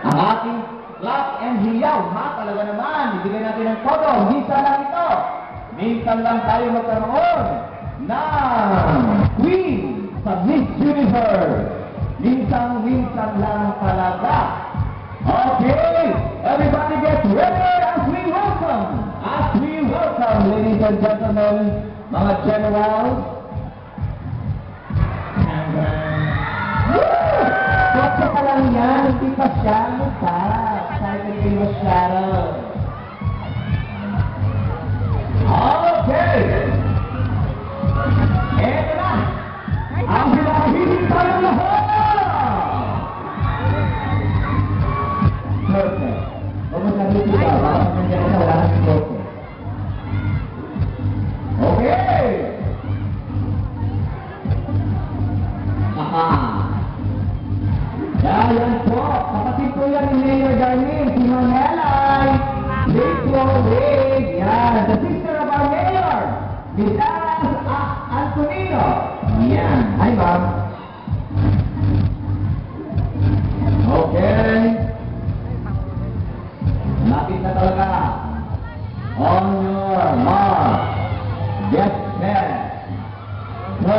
ang ating clap and hiyaw. Ha, talaga naman, ibigay natin ng todo. Minsan lang ito. Minsan lang tayo magkaroon ng Queen sa Miss Universe. Minsan lang talaga. Okay, everybody get ready as we welcome, ladies and gentlemen, mga generals. Kotse pa lang yan, hindi pa siya. Ano pa? Excited kayo masyado. Okay! Eto na! Ang pinakahiling tayong lahat! Perfect. Huwag mo sabi ito ba? Baka nandiyan na wala kang perfect. Okay! Aha! Yan po! Kapatid po yan ni Mayor Darlene, si Manelay! Wait! Yan! The sister of our mayor! Miss Antonino! Yan! Hi, ma'am! Okay! Lapit na talaga! On your mark! Get set! Go!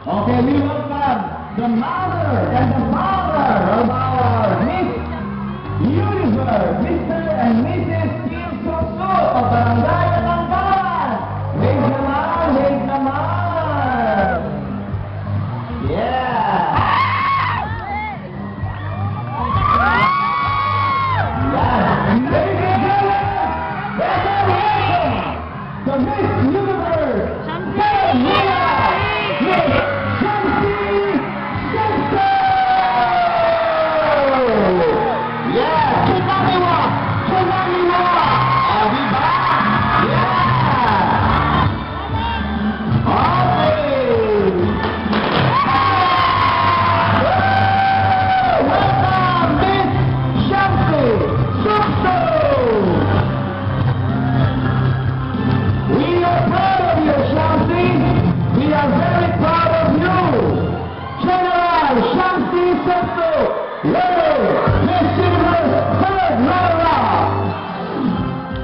Okay, we welcome the mother and the father of our Miss Universe, Mr. and Mrs. Kim Soso of Barangay Alanggan. Wait naman. Yeah. Ladies and gentlemen, the Miss Universe,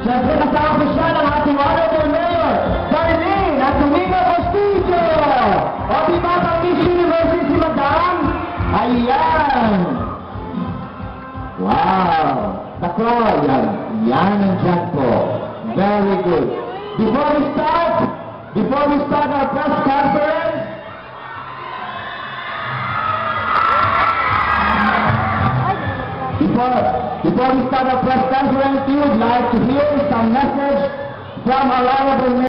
siyempre kasama ko siya ng ating honorable mayor, Darlene Antonino Castillo. O diba pang Miss University si Madam? Ayan! Wow! Tako, yan ang dyan po. Very good. Before we start our press conference, Before we start our press conference, we would like to hear some message from our honorable mayor.